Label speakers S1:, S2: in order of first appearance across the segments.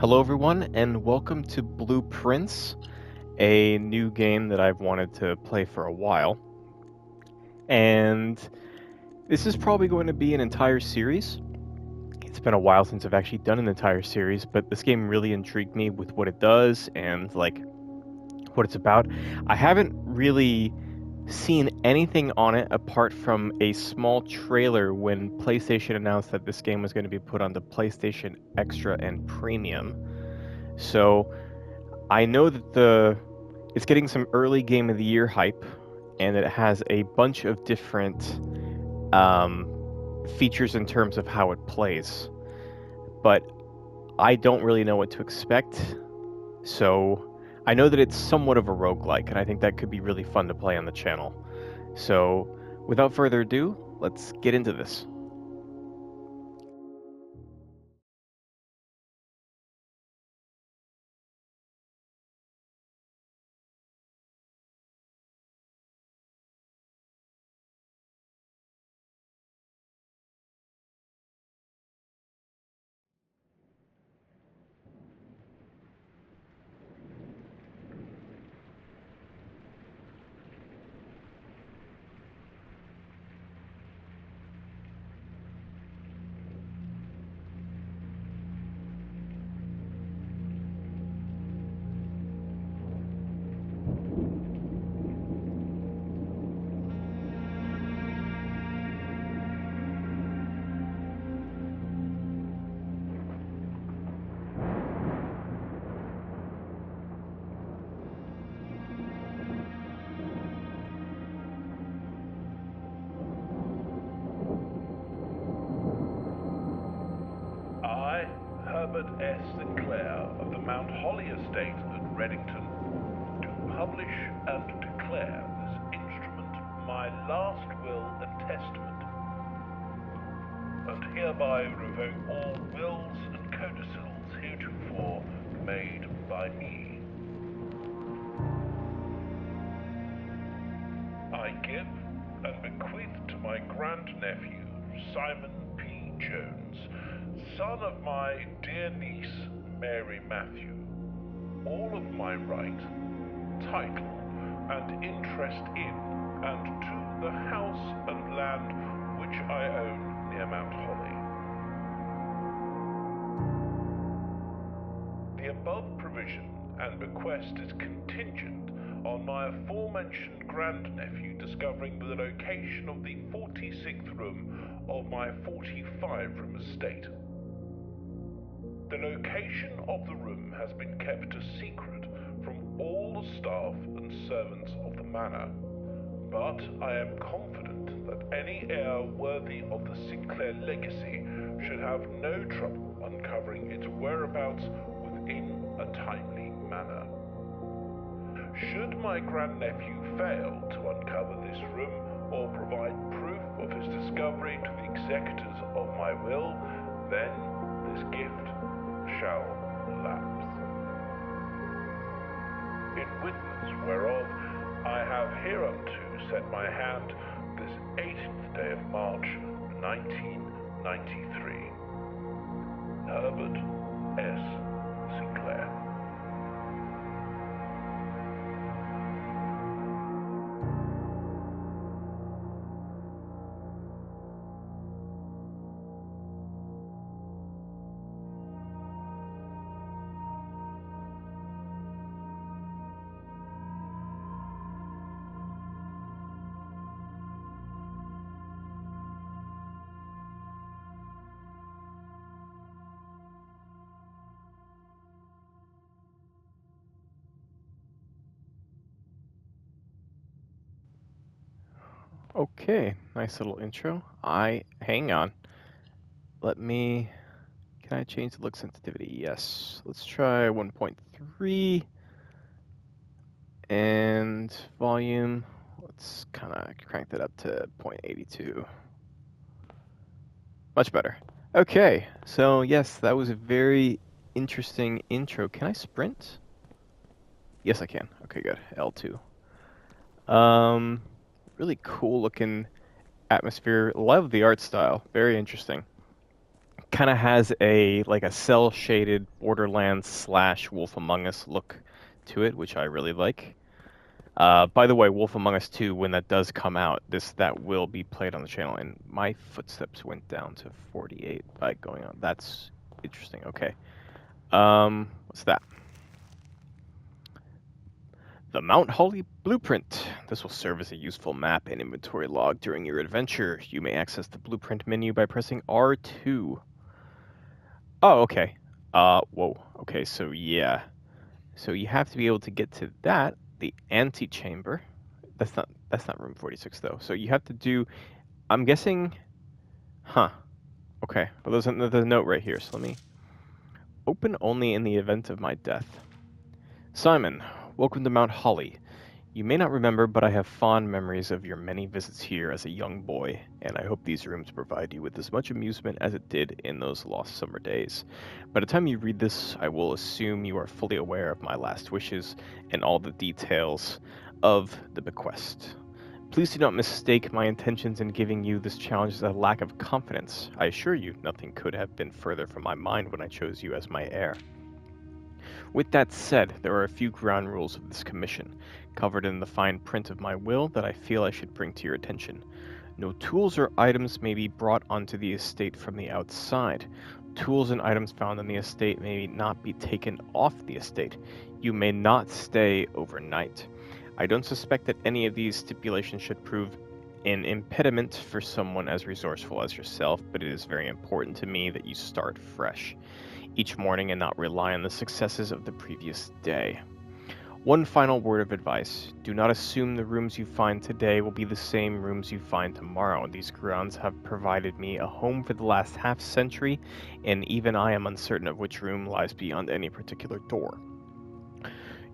S1: Hello, everyone, and welcome to Blueprints, a new game that I've wanted to play for a while. And this is probably going to be an entire series. It's been a while since I've actually done an entire series, but this game really intrigued me with what it does and what it's about. I haven't really seen anything on it apart from a small trailer when PlayStation announced that this game was going to be put on the PlayStation Extra and Premium. So I know that it's getting some early Game of the Year hype, and it has a bunch of different um, features in terms of how it plays. But I don't really know what to expect, so I know that it's somewhat of a roguelike, and I think that could be really fun to play on the channel. So without further ado, let's get into this.
S2: I, Herbert S. Sinclair of the Mount Holly Estate at Reddington, do publish and declare this instrument my last will and testament, and hereby revoke all wills and codicils heretofore made by me. I give and bequeath to my grandnephew, Simon P. Jones, son of my dear niece, Mary Matthew, all of my right, title, and interest in and to the house and land which I own near Mount Holly. The above provision and bequest is contingent on my aforementioned grandnephew discovering the location of the 46th room of my 45-room estate. The location of the room has been kept a secret from all the staff and servants of the manor, but I am confident that any heir worthy of the Sinclair legacy should have no trouble uncovering its whereabouts within a timely manner. Should my grandnephew fail to uncover this room or provide proof of his discovery to the executors of my will, then this gift shall lapse. In witness whereof I have hereunto set my hand this 18th day of March, 1993. Herbert S. Sinclair.
S1: Okay, nice little intro. Hang on. Can I change the look sensitivity? Yes. Let's try 1.3 and volume. Let's kind of crank that up to 0.82. Much better. Okay, so yes, that was a very interesting intro. Can I sprint? Yes, I can. Okay, good. L2. Um, Really cool looking atmosphere. Love the art style. Very interesting. kind of has a cell shaded Borderlands / Wolf Among Us look to it, which I really like. By the way, Wolf Among Us 2, when that does come out, that will be played on the channel, and my footsteps went down to 48 by going on. That's interesting. Okay. What's that? The Mount Holly Blueprint. This will serve as a useful map and inventory log during your adventure. You may access the blueprint menu by pressing R2. Oh, okay. Whoa. Okay, so yeah. So you have to be able to get to that, the antechamber. That's not room 46 though. So you have to do, I'm guessing, huh. Okay. Well, there's a note right here. So let me open only in the event of my death. Simon, welcome to Mount Holly. You may not remember, but I have fond memories of your many visits here as a young boy, and I hope these rooms provide you with as much amusement as it did in those lost summer days. By the time you read this, I will assume you are fully aware of my last wishes and all the details of the bequest. Please do not mistake my intentions in giving you this challenge as a lack of confidence. I assure you, nothing could have been further from my mind when I chose you as my heir. With that said, there are a few ground rules of this commission, covered in the fine print of my will, that I feel I should bring to your attention. No tools or items may be brought onto the estate from the outside. Tools and items found on the estate may not be taken off the estate. You may not stay overnight. I don't suspect that any of these stipulations should prove an impediment for someone as resourceful as yourself, but it is very important to me that you start fresh each morning and not rely on the successes of the previous day. One final word of advice. Do not assume the rooms you find today will be the same rooms you find tomorrow. These grounds have provided me a home for the last half-century, and even I am uncertain of which room lies beyond any particular door.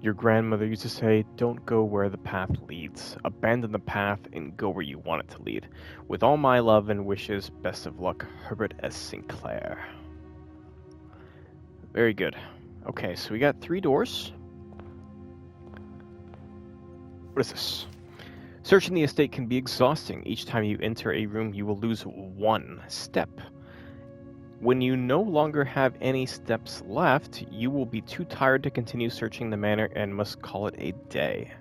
S1: Your grandmother used to say, don't go where the path leads. Abandon the path and go where you want it to lead. With all my love and wishes, best of luck, Herbert S. Sinclair. Very good. Okay, so we got 3 doors. What is this? Searching the estate can be exhausting. Each time you enter a room, you will lose 1 step. When you no longer have any steps left, you will be too tired to continue searching the manor and must call it a day.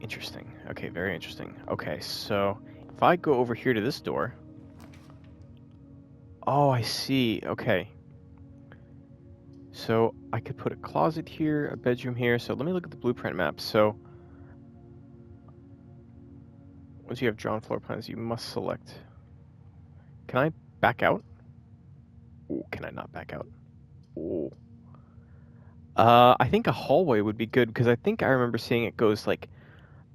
S1: Interesting. Okay, very interesting. Okay, so if I go over here to this door... Oh, I see. Okay. So I could put a closet here, a bedroom here. So let me look at the blueprint map. So once you have drawn floor plans, you must select. Can I back out? Oh, can I not back out? Oh. I think a hallway would be good because I think I remember seeing it goes like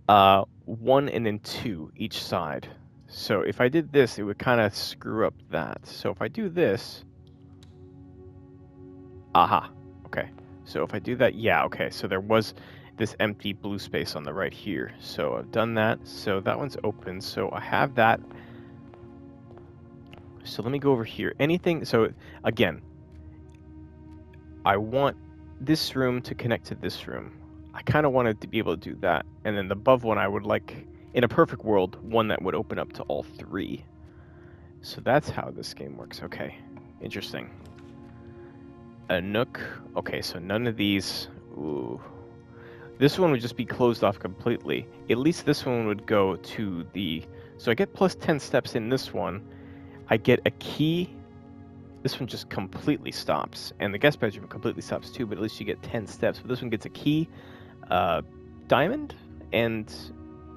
S1: 1 and then 2 each side. So if I did this, it would kind of screw up that. So if I do this... Aha. Okay. So if I do that, yeah, okay. So there was this empty blue space on the right here. So I've done that. So that one's open. So I have that. So let me go over here. Anything, so again, I want this room to connect to this room. I kind of wanted to be able to do that. And then the above one, I would like, in a perfect world, one that would open up to all 3. So that's how this game works. Okay. Interesting. A nook. Okay, so none of these. Ooh. This one would just be closed off completely. At least this one would go to the... So I get plus 10 steps in this one. I get a key. This one just completely stops. And the guest bedroom completely stops too, but at least you get 10 steps. But this one gets a key, diamond, and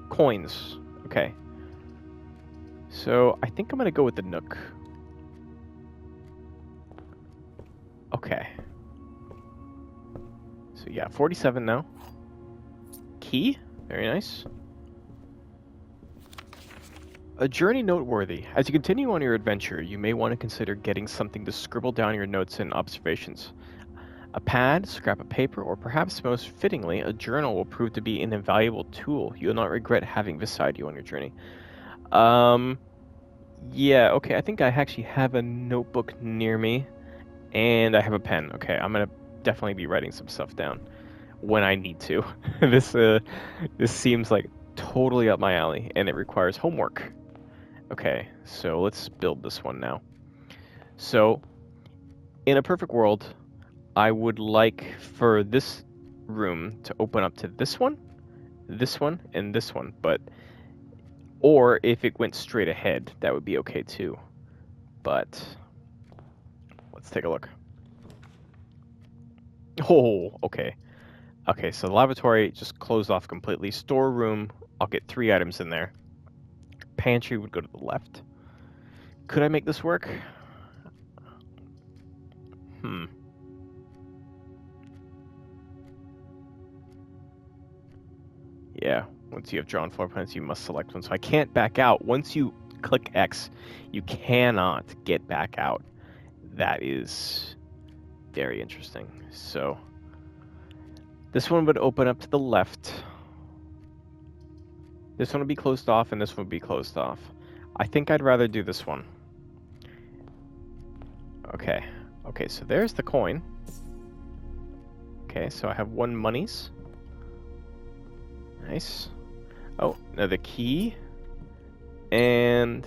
S1: coins. Okay. So I think I'm going to go with the nook. Okay. So yeah, 47 now. Key. Very nice. A journey noteworthy. As you continue on your adventure, you may want to consider getting something to scribble down your notes and observations. A pad, scrap of paper, or perhaps most fittingly, a journal will prove to be an invaluable tool you'll not regret having beside you on your journey. Yeah, okay, I think I actually have a notebook near me, and I have a pen. Okay, I'm gonna definitely be writing some stuff down when I need to. This seems like totally up my alley, and it requires homework. Okay, so let's build this one now. So, in a perfect world, I would like for this room to open up to this one, and this one, or if it went straight ahead, that would be okay too. But let's take a look. Oh, okay. Okay, so the lavatory just closed off completely. Storeroom, I'll get 3 items in there. Pantry would go to the left. Could I make this work? Yeah, once you have drawn floor plans, you must select one. So I can't back out. Once you click X, you cannot get back out. That is very interesting. So this one would open up to the left. This one would be closed off, and this one would be closed off. I think I'd rather do this one. Okay. Okay, so there's the coin. Okay, so I have 1 monies. Nice. Oh, another key. And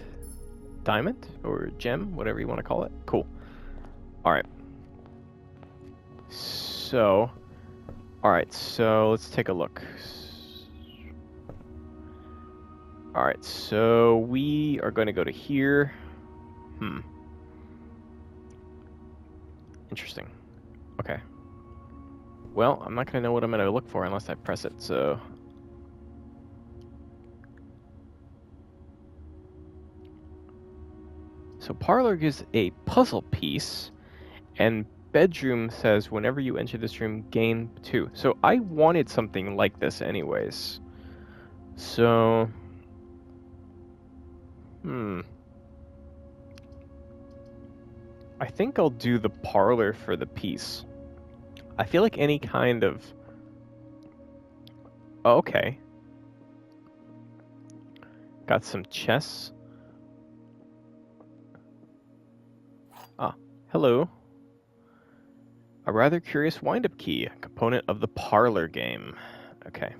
S1: diamond or gem, whatever you want to call it. Cool. All right. So, let's take a look. All right, so we are going to go to here. Interesting. Okay. Well, I'm not going to know what I'm going to look for unless I press it, so... So parlor gives a puzzle piece, and bedroom says whenever you enter this room, gain 2. So I wanted something like this anyways. So... I think I'll do the parlor for the piece. I feel like any kind of... Oh, okay. Got some chests. Ah, hello. A rather curious wind-up key, a component of the parlor game. Okay.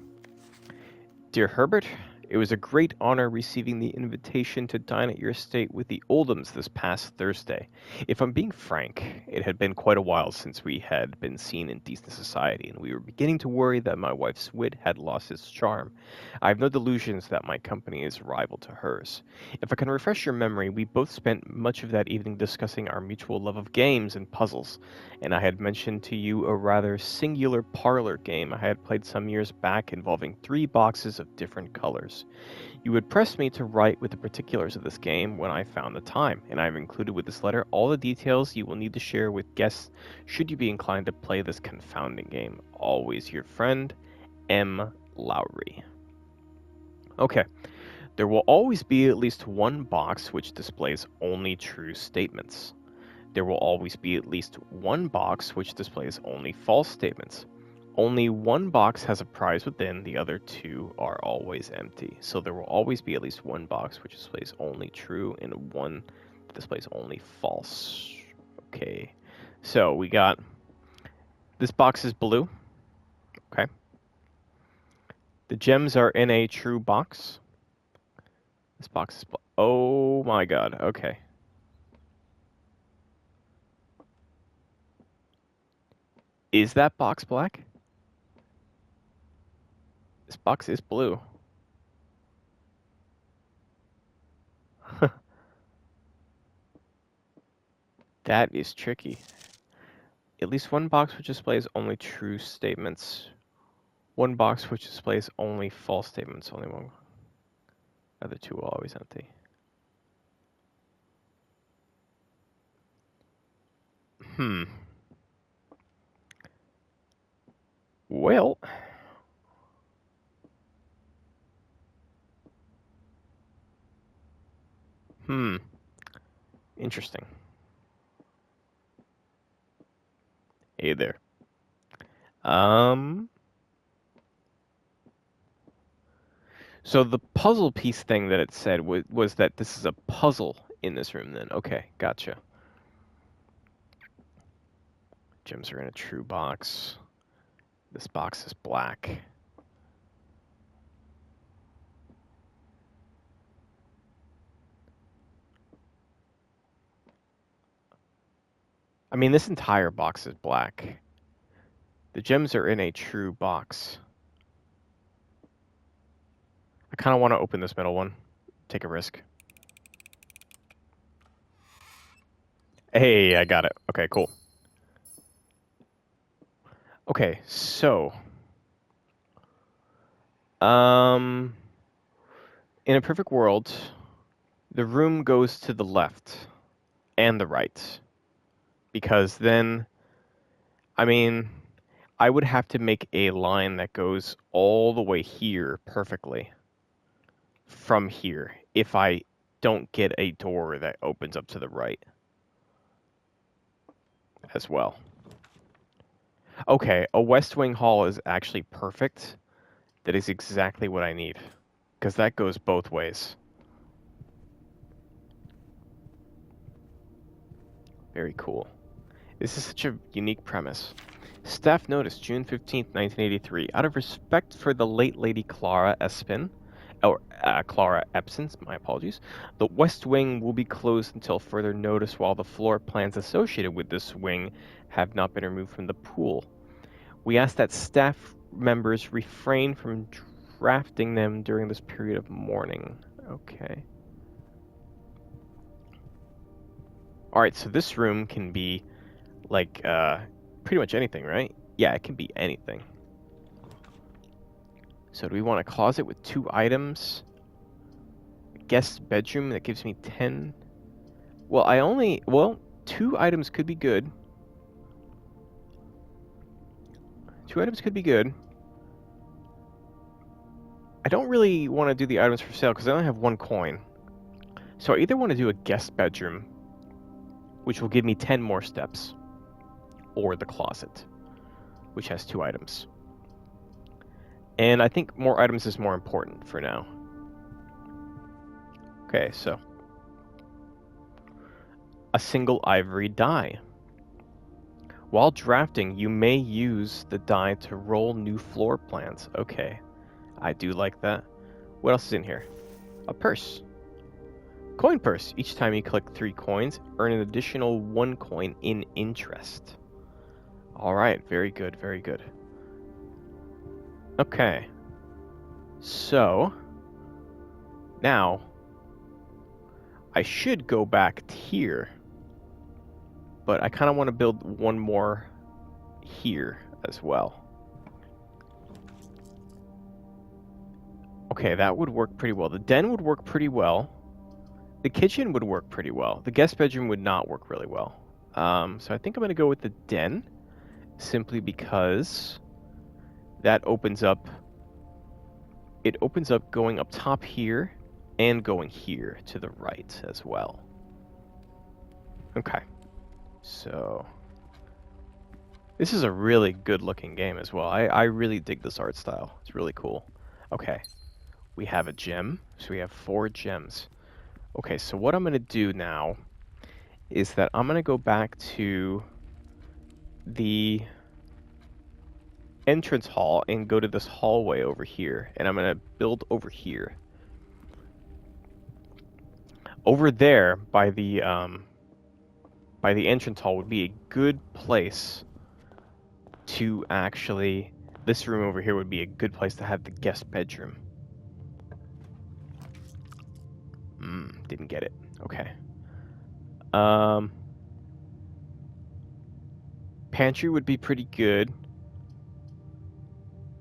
S1: Dear Herbert, it was a great honor receiving the invitation to dine at your estate with the Oldhams this past Thursday. If I'm being frank, it had been quite a while since we had been seen in decent society, and we were beginning to worry that my wife's wit had lost its charm. I have no delusions that my company is rival to hers. If I can refresh your memory, we both spent much of that evening discussing our mutual love of games and puzzles, and I had mentioned to you a rather singular parlor game I had played some years back involving 3 boxes of different colors. You had pressed me to write with the particulars of this game when I found the time, and I have included with this letter all the details you will need to share with guests should you be inclined to play this confounding game. Always your friend, M. Lowry. Okay. There will always be at least 1 box which displays only true statements. There will always be at least 1 box which displays only false statements. Only 1 box has a prize within, the other 2 are always empty. So there will always be at least 1 box which displays only true and 1 that displays only false. Okay, so we got, this box is blue. Okay. The gems are in a true box. This box is oh my god, okay. Is that box black? This box is blue. That is tricky. At least 1 box which displays only true statements. 1 box which displays only false statements. Only 1. Other 2 are always empty. Well. Interesting. Hey there. So the puzzle piece thing that it said was that this is a puzzle in this room then. Okay, gotcha. Gems are in a true box. This box is black. I mean, this entire box is black. The gems are in a true box. I kind of want to open this middle one. Take a risk. Hey, I got it. Okay, cool. Okay, so... in a perfect world, the room goes to the left and the right. Because then, I mean, I would have to make a line that goes all the way here perfectly from here if I don't get a door that opens up to the right as well. Okay, a West Wing Hall is actually perfect. That is exactly what I need, because that goes both ways. Very cool. This is such a unique premise. Staff notice, June 15th, 1983. Out of respect for the late Lady Clara Espin, or Clara Epson, my apologies, the West Wing will be closed until further notice while the floor plans associated with this wing have not been removed from the pool. We ask that staff members refrain from drafting them during this period of mourning. Okay. Alright, so this room can be like pretty much anything, right? Yeah, it can be anything. So do we want a closet with 2 items? A guest bedroom that gives me 10? Well, 2 items could be good. 2 items could be good. I don't really want to do the items for sale because I only have 1 coin. So I either want to do a guest bedroom, which will give me 10 more steps, or the closet, which has 2 items. And I think more items is more important for now. Okay, so a single ivory die. While drafting, you may use the die to roll new floor plans. Okay, I do like that. What else is in here? A purse. Coin purse. Each time you collect 3 coins, earn an additional 1 coin in interest. Alright, very good, very good. Okay. So, now, I should go back here. But I kind of want to build 1 more here as well. Okay, that would work pretty well. The den would work pretty well. The kitchen would work pretty well. The guest bedroom would not work really well. So I think I'm going to go with the den, simply because that opens up... It opens up going up top here and going here to the right as well. Okay. So... This is a really good looking game as well. I really dig this art style. It's really cool. Okay. We have a gem. So we have 4 gems. Okay, so what I'm going to do now is that I'm going to go back to the entrance hall and go to this hallway over here. And I'm going to build over here. Over there by the entrance hall would be a good place to actually... This room over here would be a good place to have the guest bedroom. Didn't get it. Okay. Pantry would be pretty good.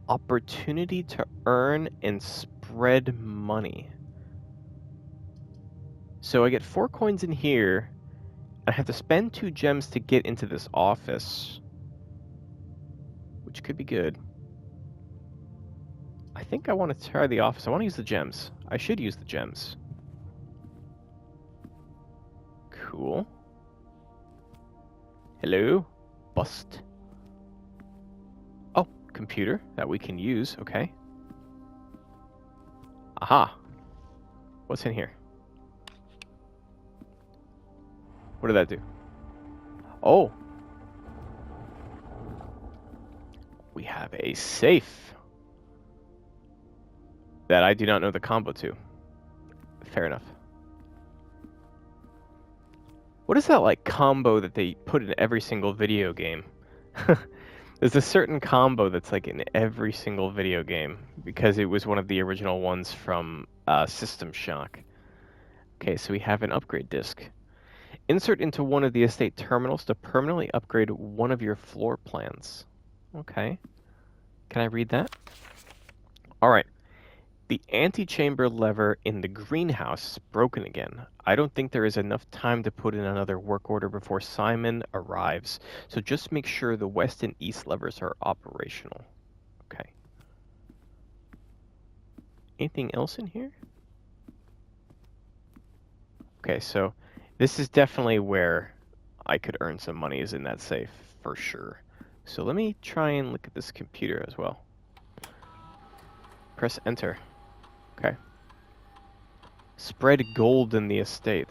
S1: Opportunity to earn and spread money. So I get 4 coins in here. I have to spend 2 gems to get into this office, which could be good. I think I want to try the office. I want to use the gems. I should use the gems. Cool. Hello? Bust. Oh, computer that we can use. Okay. Aha. What's in here? What did that do? Oh. We have a safe that I do not know the combo to. Fair enough. What is that like combo that they put in every single video game? There's a certain combo that's like in every single video game because it was one of the original ones from System Shock. Okay, so we have an upgrade disc. Insert into one of the estate terminals to permanently upgrade one of your floor plans. Okay. Can I read that? All right. The antechamber lever in the greenhouse is broken again. I don't think there is enough time to put in another work order before Simon arrives, so just make sure the west and east levers are operational. Okay. Anything else in here? Okay, so this is definitely where I could earn some money, is in that safe, for sure. So let me try and look at this computer as well. Press enter. Okay. Spread gold in the estate.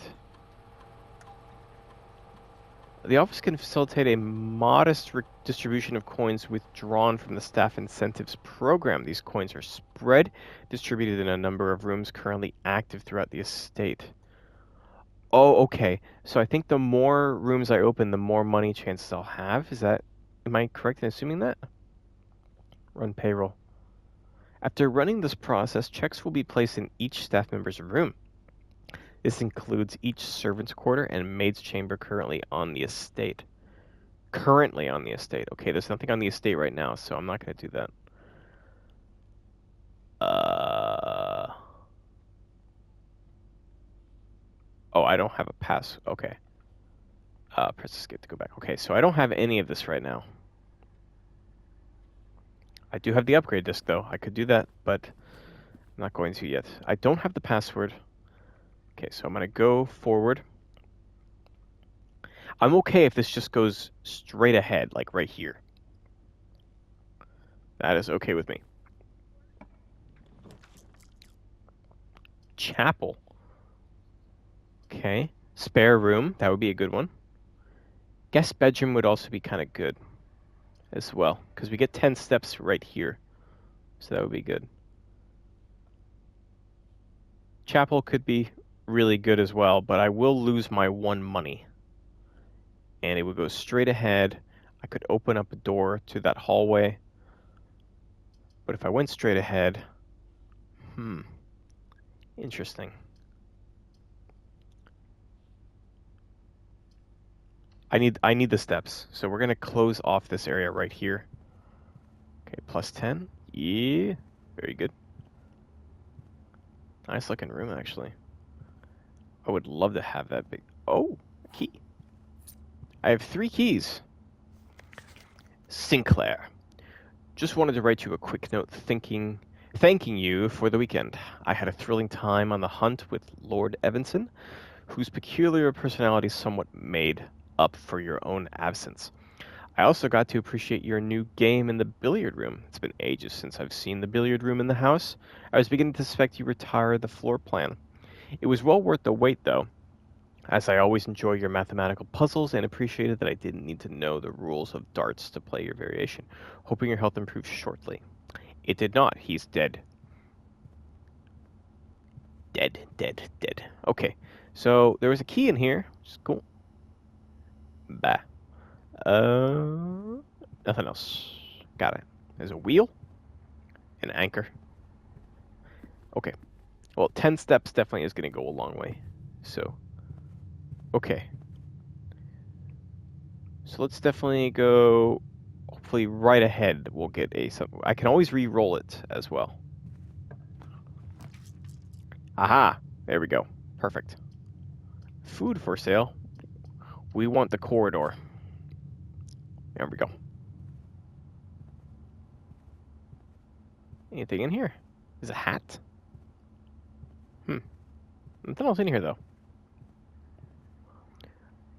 S1: The office can facilitate a modest distribution of coins withdrawn from the staff incentives program. These coins are spread, distributed in a number of rooms currently active throughout the estate. Oh, okay. So I think the more rooms I open, the more money chances I'll have. Am I correct in assuming that? Run payroll. After running this process, checks will be placed in each staff member's room. This includes each servant's quarter and maid's chamber currently on the estate. Currently on the estate. Okay, there's nothing on the estate right now, so I'm not going to do that. Oh, I don't have a pass. Okay. Press escape to go back. Okay, so I don't have any of this right now. I do have the upgrade disc, though. I could do that, but I'm not going to yet. I don't have the password. Okay, so I'm going to go forward. I'm okay if this just goes straight ahead, like right here. That is okay with me. Chapel. Okay. Spare room. That would be a good one. Guest bedroom would also be kind of good as well, because we get 10 steps right here. So that would be good. Chapel could be really good as well, but I will lose my 1 money. And it would go straight ahead. I could open up a door to that hallway. But if I went straight ahead, interesting. I need the steps. So we're gonna close off this area right here. Okay, plus 10. Yeah, very good. Nice looking room, actually. I would love to have that big. Oh, key. I have 3 keys. Sinclair. Just wanted to write you a quick note thanking you for the weekend. I had a thrilling time on the hunt with Lord Evanson, whose peculiar personality somewhat made up for your own absence. I also got to appreciate your new game in the billiard room. It's been ages since I've seen the billiard room in the house. I was beginning to suspect you retired the floor plan. It was well worth the wait, though, as I always enjoy your mathematical puzzles and appreciated that I didn't need to know the rules of darts to play your variation. Hoping your health improves shortly. It did not. He's dead. Dead. Okay, so there was a key in here, which is cool. Bah. Nothing else. Got it. There's a wheel. An anchor. Okay. Well, 10 steps definitely is going to go a long way. So, okay. So let's definitely go, hopefully right ahead we'll get I can always re-roll it as well. Aha! There we go. Perfect. Food for sale. We want the corridor. There we go. Anything in here? There's a hat. Nothing else in here, though.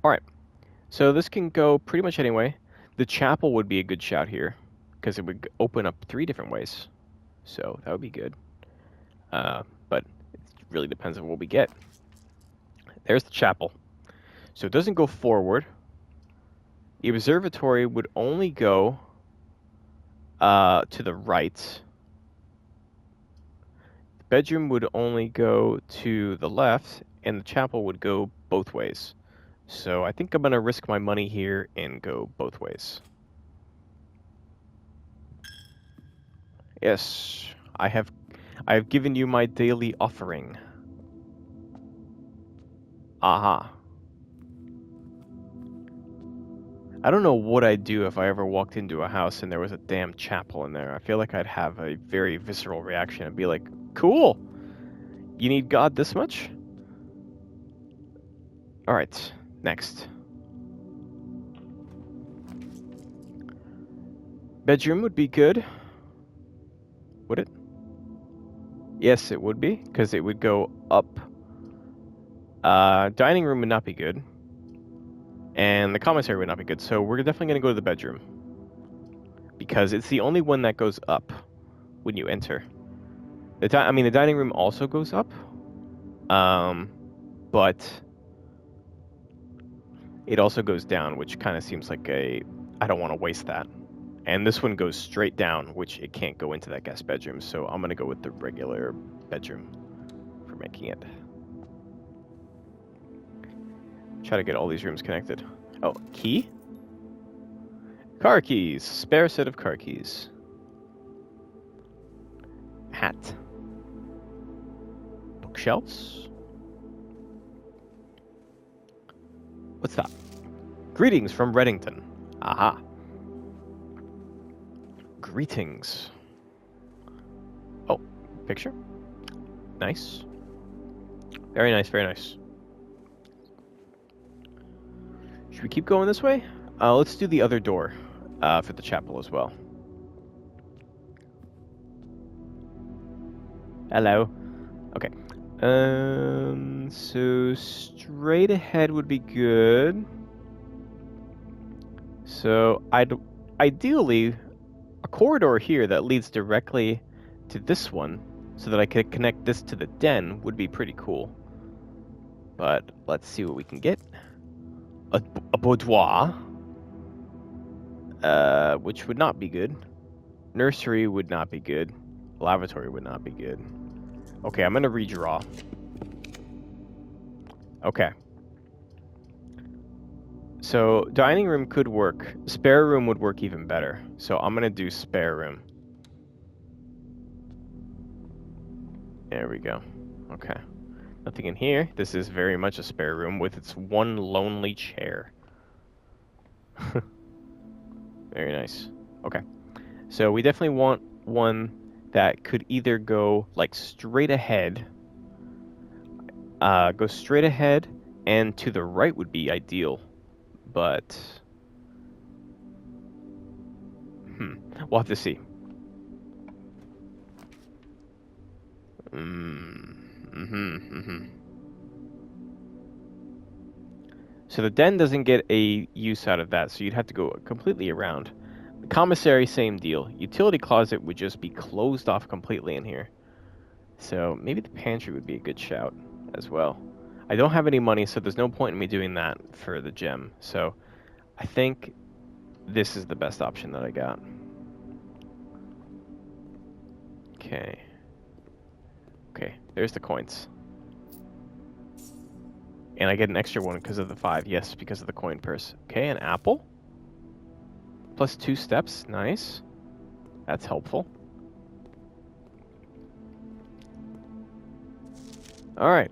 S1: Alright. So this can go pretty much anyway. The chapel would be a good shout here, because it would open up 3 different ways. So that would be good. But it really depends on what we get. There's the chapel. So it doesn't go forward. The observatory would only go to the right. The bedroom would only go to the left, and the chapel would go both ways. So I think I'm going to risk my money here and go both ways. Yes, I have given you my daily offering. Aha. I don't know what I'd do if I ever walked into a house and there was a damn chapel in there. I feel like I'd have a very visceral reaction and be like, cool, you need God this much? Alright, next. Bedroom would be good. Would it? Yes, it would be, because it would go up. Dining room would not be good. And the commissary would not be good, so we're definitely going to go to the bedroom. Because it's the only one that goes up when you enter. The dining room also goes up. But it also goes down, which kind of seems like I don't want to waste that. And this one goes straight down, which it can't go into that guest bedroom, so I'm going to go with the regular bedroom for making it. Try to get all these rooms connected. Oh, key? Car keys. Spare set of car keys. Hat. Bookshelves. What's that? Greetings from Reddington. Aha. Greetings. Oh, picture? Nice. Very nice, very nice. Should we keep going this way? Let's do the other door for the chapel as well. Hello. Okay. So straight ahead would be good. So ideally a corridor here that leads directly to this one so that I could connect this to the den would be pretty cool. But let's see what we can get. A boudoir, which would not be good. Nursery would not be good. Lavatory would not be good. Okay, I'm going to redraw. Okay. So, dining room could work. Spare room would work even better. So, I'm going to do spare room. There we go. Okay. Nothing in here. This is very much a spare room with its one lonely chair. Very nice. Okay. So, we definitely want one that could either go like straight ahead. Go straight ahead, and to the right would be ideal. But we'll have to see. So the den doesn't get a use out of that, so you'd have to go completely around. The commissary, same deal. Utility closet would just be closed off completely in here. So maybe the pantry would be a good shout as well. I don't have any money, so there's no point in me doing that for the gem. So I think this is the best option that I got. Okay. Okay, there's the coins. And I get an extra one because of the 5. Yes, because of the coin purse. Okay, an apple. Plus 2 steps. Nice. That's helpful. Alright.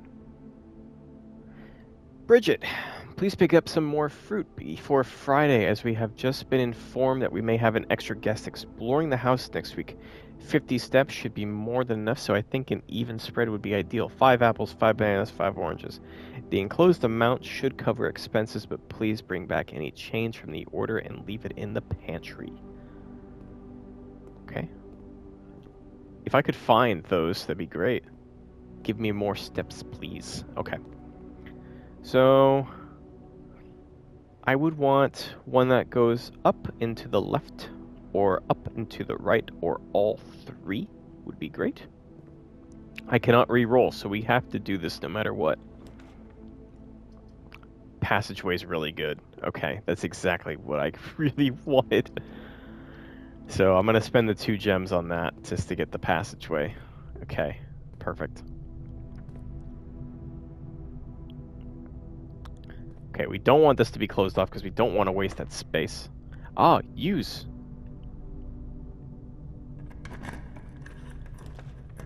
S1: Bridget, please pick up some more fruit before Friday, as we have just been informed that we may have an extra guest exploring the house next week. 50 steps should be more than enough, so I think an even spread would be ideal. 5 apples, 5 bananas, 5 oranges. The enclosed amount should cover expenses, but please bring back any change from the order and leave it in the pantry. Okay. If I could find those, that'd be great. Give me more steps, please. Okay. So I would want one that goes up into the left or up into the right, or all 3 would be great. I cannot re-roll, so we have to do this no matter what. Passageway is really good. Okay, that's exactly what I really wanted. So I'm going to spend the 2 gems on that just to get the passageway. Okay, perfect. Okay, we don't want this to be closed off because we don't want to waste that space. Ah, use.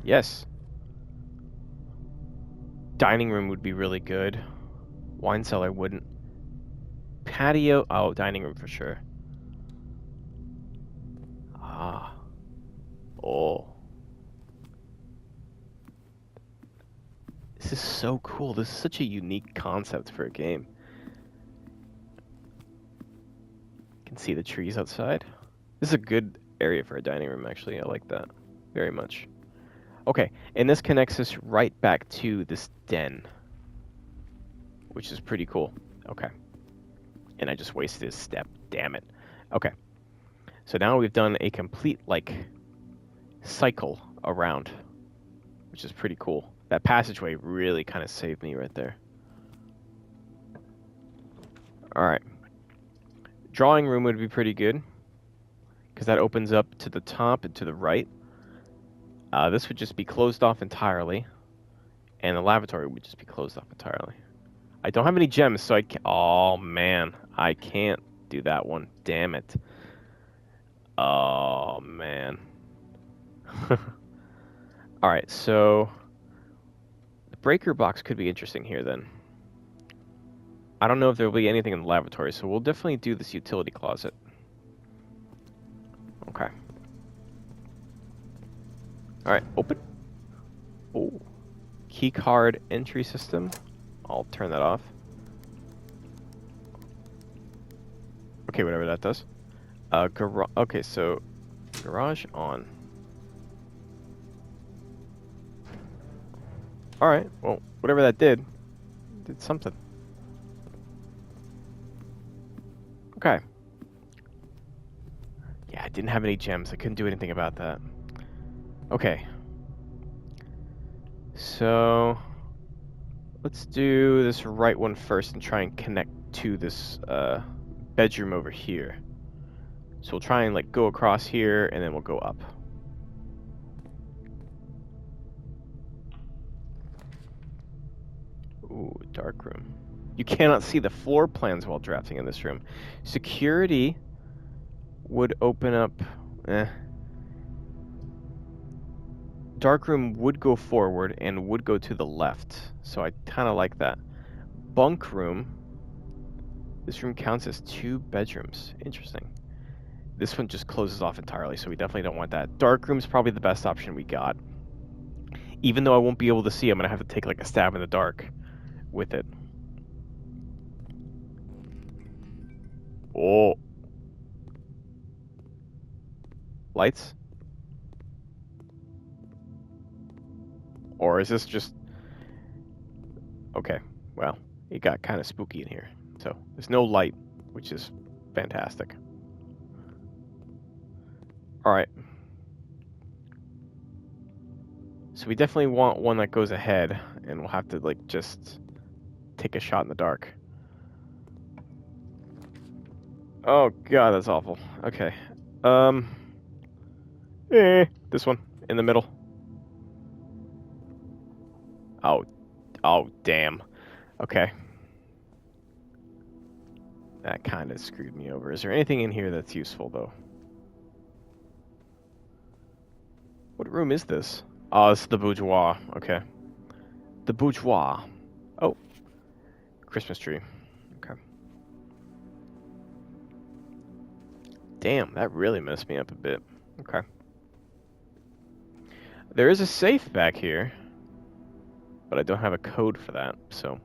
S1: Yes. Dining room would be really good. Wine cellar wouldn't. Patio. Oh, dining room for sure. Ah. Oh. This is so cool. This is such a unique concept for a game. You can see the trees outside. This is a good area for a dining room, actually. I like that very much. Okay, and this connects us right back to this den, which is pretty cool. Okay. And I just wasted a step. Damn it. Okay. So now we've done a complete, like, cycle around, which is pretty cool. That passageway really kind of saved me right there. Alright. Drawing room would be pretty good, because that opens up to the top and to the right. This would just be closed off entirely, and the lavatory would just be closed off entirely. I don't have any gems, so I can't... Oh, man. I can't do that one. Damn it. Oh, man. Alright, so... the breaker box could be interesting here, then. I don't know if there will be anything in the lavatory, so we'll definitely do this utility closet. Okay. Alright, open. Oh. Key card entry system. I'll turn that off. Okay, whatever that does. Okay, so garage on. Alright, well, whatever that did something. Okay. Yeah, I didn't have any gems. I couldn't do anything about that. Okay. So let's do this right one first and try and connect to this bedroom over here. So we'll try and like go across here and then we'll go up. Ooh, dark room. You cannot see the floor plans while drafting in this room. Security would open up. Dark room would go forward and would go to the left. So I kind of like that. Bunk room. This room counts as 2 bedrooms. Interesting. This one just closes off entirely, so we definitely don't want that. Dark room's probably the best option we got. Even though I won't be able to see, I'm going to have to take like a stab in the dark with it. Oh. Lights? Or is this just... Okay, well, it got kind of spooky in here. So, there's no light, which is fantastic. Alright. So we definitely want one that goes ahead, and we'll have to, like, just take a shot in the dark. Oh god, that's awful. Okay. This one, in the middle. Oh, damn. Okay. That kind of screwed me over. Is there anything in here that's useful, though? What room is this? Oh, this is the boudoir. Okay. The boudoir. Oh. Christmas tree. Okay. Damn, that really messed me up a bit. Okay. There is a safe back here, but I don't have a code for that, so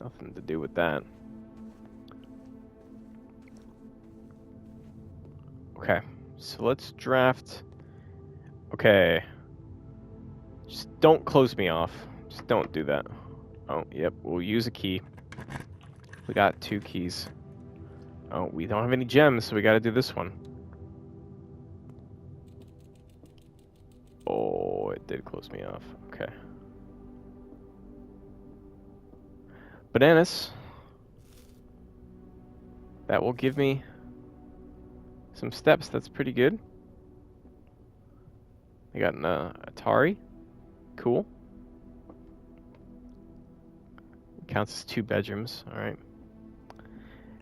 S1: nothing to do with that. Okay, so let's draft. Okay. Just don't close me off. Just don't do that. Oh, yep, we'll use a key. We got 2 keys. Oh, we don't have any gems, so we gotta do this one. Oh, it did close me off. Okay. Bananas. That will give me some steps. That's pretty good. I got an Atari. Cool. Counts as 2 bedrooms. All right.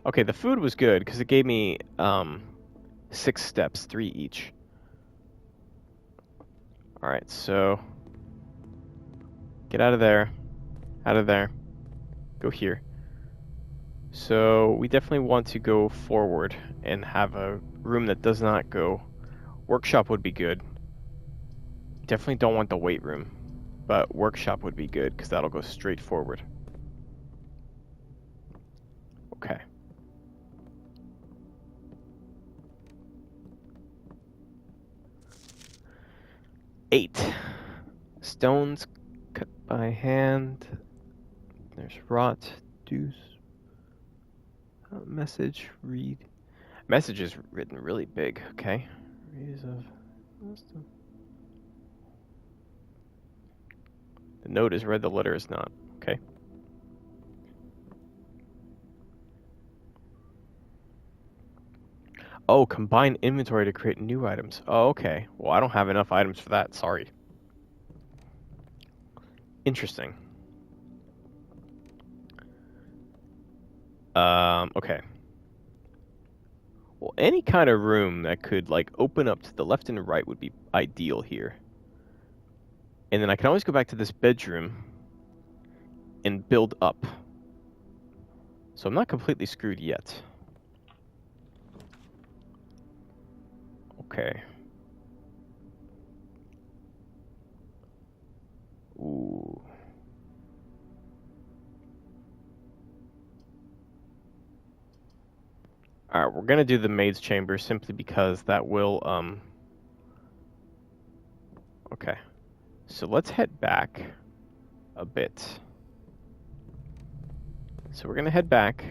S1: Okay, the food was good because it gave me 6 steps, 3 each. Alright, so get out of there. Out of there. Go here. So we definitely want to go forward and have a room that does not go. Workshop would be good. Definitely don't want the weight room, but workshop would be good because that'll go straight forward. Okay. Eight. Stones cut by hand. There's rot. Deuce. Message. Read. Message is written really big. Okay. Readers of. The note is read. The letter is not. Okay. Oh, combine inventory to create new items. Oh, okay. Well, I don't have enough items for that. Sorry. Interesting. Okay. Well, any kind of room that could, like, open up to the left and right would be ideal here. And then I can always go back to this bedroom and build up. So I'm not completely screwed yet. Okay. Ooh. Alright, we're gonna do the maid's chamber simply because that will, Okay. So let's head back a bit. So we're gonna head back.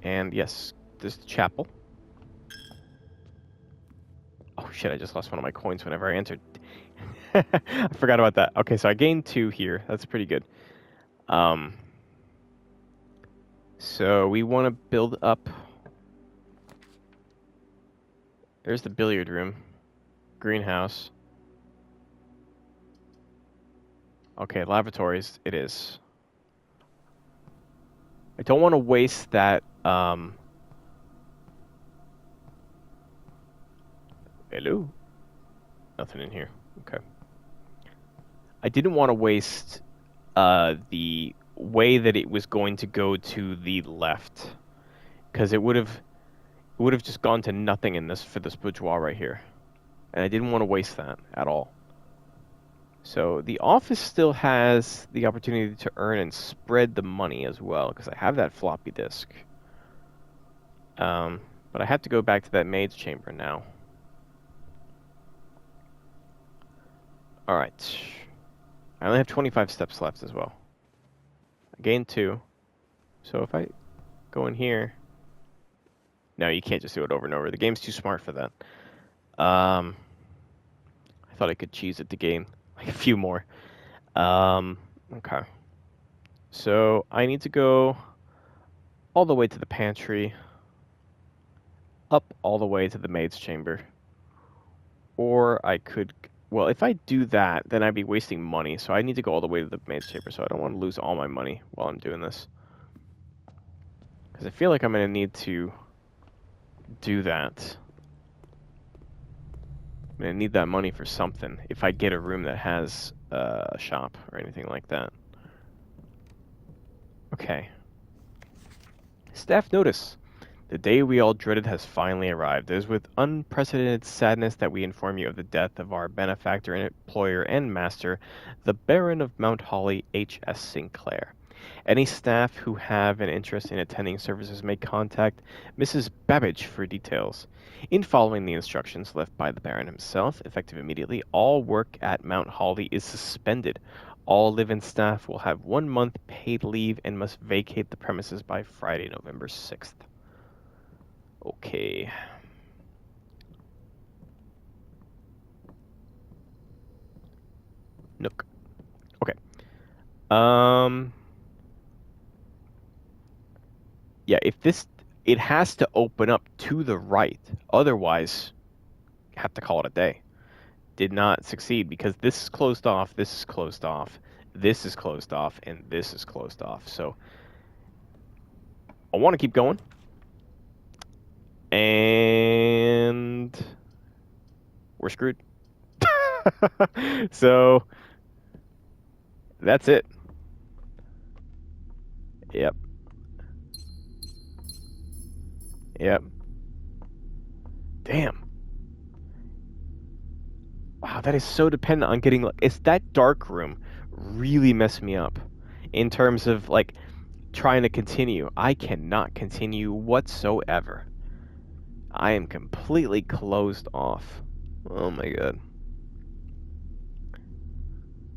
S1: And yes, this is the chapel. Oh shit, I just lost one of my coins whenever I entered. I forgot about that. Okay, so I gained 2 here. That's pretty good. So we want to build up. There's the billiard room. Greenhouse. Okay, lavatories it is. I don't want to waste that, Hello? Nothing in here. Okay. I didn't want to waste the way that it was going to go to the left, because it would have just gone to nothing in this for this bourgeois right here, and I didn't want to waste that at all. So the office still has the opportunity to earn and spread the money as well, because I have that floppy disk. But I have to go back to that maid's chamber now. Alright. I only have 25 steps left as well. I gained 2. So if I go in here... No, you can't just do it over and over. The game's too smart for that. I thought I could cheese it to gain like a few more. Okay. So I need to go all the way to the pantry, up all the way to the maid's chamber. Or I could... Well, if I do that, then I'd be wasting money. So I need to go all the way to the maid's chamber, so I don't want to lose all my money while I'm doing this. Because I feel like I'm going to need to do that. I'm going to need that money for something if I get a room that has a shop or anything like that. Okay. Staff notice. The day we all dreaded has finally arrived. It is with unprecedented sadness that we inform you of the death of our benefactor and employer and master, the Baron of Mount Holly, H.S. Sinclair. Any staff who have an interest in attending services may contact Mrs. Babbage for details. In following the instructions left by the Baron himself, effective immediately, all work at Mount Holly is suspended. All live-in staff will have 1 month paid leave and must vacate the premises by Friday, November 6th. Okay. Nook. Okay. Yeah, if this... It has to open up to the right. Otherwise, have to call it a day. Did not succeed because this is closed off, this is closed off, this is closed off, and this is closed off. So I want to keep going. And we're screwed. So that's it. Yep. Yep. Damn. Wow, that is so dependent on getting like it's that dark room really messed me up in terms of like trying to continue. I cannot continue whatsoever. I am completely closed off. Oh my god.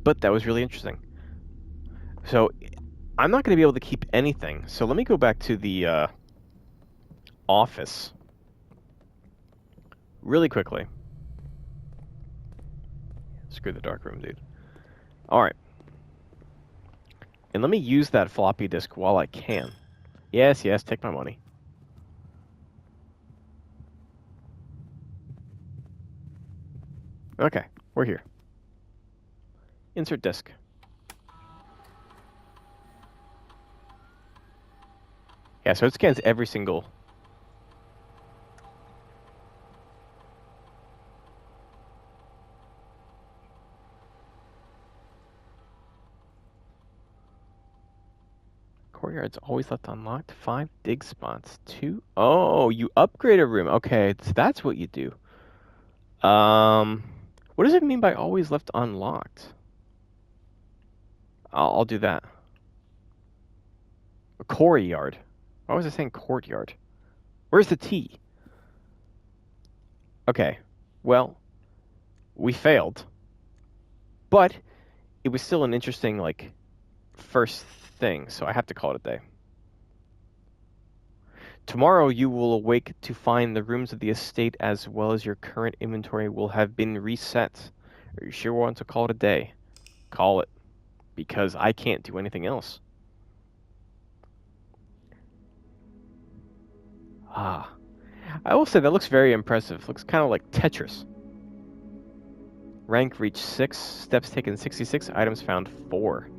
S1: But that was really interesting. So I'm not going to be able to keep anything. So let me go back to the office really quickly. Screw the dark room, dude. All right. And let me use that floppy disk while I can. Yes, take my money. Okay, we're here. Insert disk. Yeah, so it scans every single... Courtyard's always left unlocked. 5 dig spots. 2... Oh, you upgrade a room. Okay, so that's what you do. What does it mean by always left unlocked? I'll do that. A courtyard. Why was I saying courtyard? Where's the T? Okay, well, we failed. But it was still an interesting, like, first thing, so I have to call it a day. Tomorrow you will awake to find the rooms of the estate as well as your current inventory will have been reset. Are you sure you want to call it a day? Call it. Because I can't do anything else. Ah. I will say that looks very impressive. Looks kind of like Tetris. Rank reached 6. Steps taken 66. Items found 4.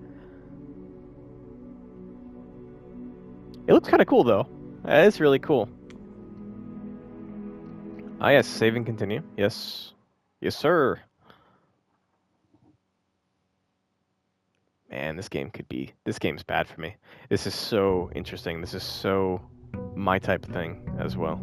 S1: It looks kind of cool, though. It's really cool. Ah, yes. Save and continue. Yes. Yes, sir. Man, this game's bad for me. This is so interesting. This is so my type of thing as well.